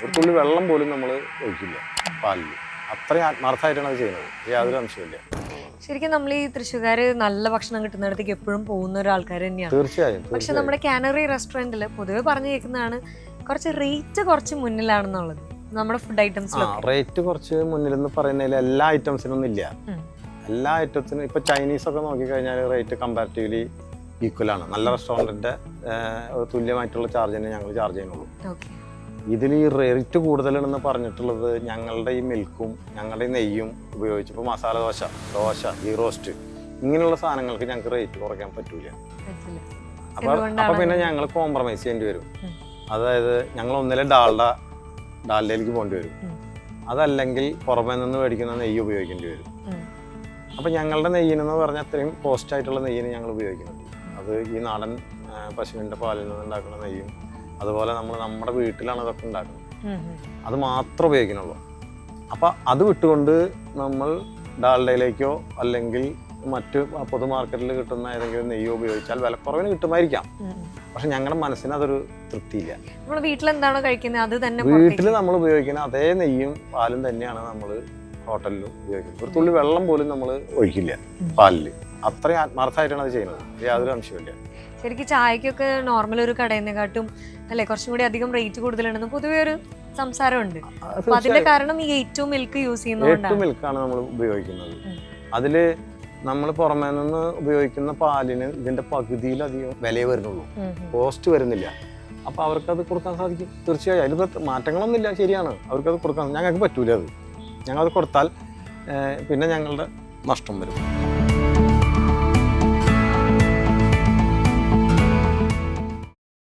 ഒരു തുള്ളി വെള്ളം പോലും നമ്മൾ ഒഴിക്കില്ല പാലിൽ. അത്രയും ആത്മാർത്ഥമായിട്ടാണ് അത് ചെയ്യുന്നത്, യാതൊരു അംശമില്ല. ശരിക്കും നമ്മൾ ഈ തൃശ്ശൂർക്കാര് നല്ല ഭക്ഷണം കിട്ടുന്നിടത്തേക്ക് എപ്പോഴും പോകുന്ന ഒരാൾക്കാർ തന്നെയാണ്. തീർച്ചയായും. പക്ഷെ നമ്മുടെ കാനറി റെസ്റ്റോറൻറ്റിൽ പൊതുവെ പറഞ്ഞു കേൾക്കുന്നതാണ് കുറച്ച് റേറ്റ് കുറച്ച് മുന്നിലാണെന്നുള്ളത് നമ്മുടെ ഫുഡ് ഐറ്റംസ്. റേറ്റ് കുറച്ച് മുന്നിലെന്ന് പറയുന്നതിൽ എല്ലാ ഐറ്റംസിനൊന്നും ഇല്ല. എല്ലാ ഐറ്റംസിനും ഇപ്പൊ ചൈനീസ് ഒക്കെ നോക്കിക്കഴിഞ്ഞാൽ റേറ്റ് കമ്പാരിറ്റീവ്ലി ഈക്വൽ ആണ്. നല്ല റെസ്റ്റോറൻറ്റിന്റെ തുല്യമായിട്ടുള്ള ചാർജ് തന്നെ ഞങ്ങൾ ചാർജ് ചെയ്യുന്നുള്ളൂ. ഇതിൽ ഈ റേറ്റ് കൂടുതലെന്ന് പറഞ്ഞിട്ടുള്ളത് ഞങ്ങളുടെ ഈ മിൽക്കും ഞങ്ങളുടെ ഈ നെയ്യും ഉപയോഗിച്ച് ഇപ്പോൾ മസാല ദോശ ഗീ റോസ്റ്റ് ഇങ്ങനെയുള്ള സാധനങ്ങൾക്ക് ഞങ്ങൾക്ക് റേറ്റ് കുറയ്ക്കാൻ പറ്റൂല. അപ്പോൾ പിന്നെ ഞങ്ങൾ കോംപ്രമൈസ് ചെയ്യേണ്ടി വരും. അതായത് ഞങ്ങൾ ഒന്നിലെ ഡാൽഡയിലേക്ക് പോകേണ്ടി വരും, അതല്ലെങ്കിൽ പുറമേ നിന്ന് മേടിക്കുന്ന നെയ്യ് ഉപയോഗിക്കേണ്ടി വരും. അപ്പോൾ ഞങ്ങളുടെ നെയ്യിനെന്ന് പറഞ്ഞാൽ അത്രയും കോസ്റ്റ് ആയിട്ടുള്ള നെയ്യിന് ഞങ്ങൾ ഉപയോഗിക്കുന്നത് അത് ഈ നാടൻ പശുവിൻ്റെ പാലിൽ നിന്ന് ഉണ്ടാക്കുന്ന നെയ്യും അതുപോലെ നമ്മൾ നമ്മുടെ വീട്ടിലാണ് അതൊക്കെ ഉണ്ടാക്കുന്നത്, അത് മാത്രം ഉപയോഗിക്കുന്നുള്ളൂ. അപ്പം അത് വിട്ടുകൊണ്ട് നമ്മൾ ഡാൽഡയിലേക്കോ അല്ലെങ്കിൽ മറ്റ് പൊതു മാർക്കറ്റിൽ കിട്ടുന്ന ഏതെങ്കിലും നെയ്യോ ഉപയോഗിച്ചാൽ വിലക്കുറവിന് കിട്ടുമായിരിക്കാം, പക്ഷെ ഞങ്ങളുടെ മനസ്സിന് അതൊരു തൃപ്തിയില്ല. വീട്ടിലെന്താണോ കഴിക്കുന്നത് അത് തന്നെ വീട്ടിൽ നമ്മൾ ഉപയോഗിക്കുന്ന അതേ നെയ്യും പാലും തന്നെയാണ് നമ്മൾ ഹോട്ടലിലും ഉപയോഗിക്കുന്നത്. ഒരു തുള്ളി വെള്ളം പോലും നമ്മൾ ഒഴിക്കില്ല പാലിൽ. അത്രയും ആത്മാർത്ഥമായിട്ടാണ് അത് ചെയ്യുന്നത്, യാതൊരു അംശമില്ല. ശരിക്കും ചായക്കൊക്കെ നോർമൽ ഒരു കടയിനെക്കാട്ടും അല്ലെ കുറച്ചും കൂടി അധികം റേറ്റ് കൂടുതലുണ്ടെന്ന് പൊതുവെ ഒരു സംസാരമുണ്ട്. അതിന്റെ കാരണം ഈ ഏറ്റവും മിൽക്ക് യൂസ് ചെയ്യുന്നതുകൊണ്ടാണ്. മിൽക്കാണ് നമ്മൾ ഉപയോഗിക്കുന്നത്. അതില് നമ്മൾ പുറമേ നിന്ന് ഉപയോഗിക്കുന്ന പാലിന് ഇതിന്റെ പകുതിയിലധികം വിലയെ വരുന്നുള്ളൂ, കോസ്റ്റ് വരുന്നില്ല. അപ്പൊ അവർക്കത് കൊടുക്കാൻ സാധിക്കും. തീർച്ചയായും അതിൽ മാറ്റങ്ങളൊന്നും ഇല്ല, ശരിയാണ്. അവർക്കത് കൊടുക്കാൻ ഞങ്ങൾക്ക് പറ്റൂല. ഞങ്ങളത് കൊടുത്താൽ പിന്നെ ഞങ്ങളുടെ നഷ്ടം വരും.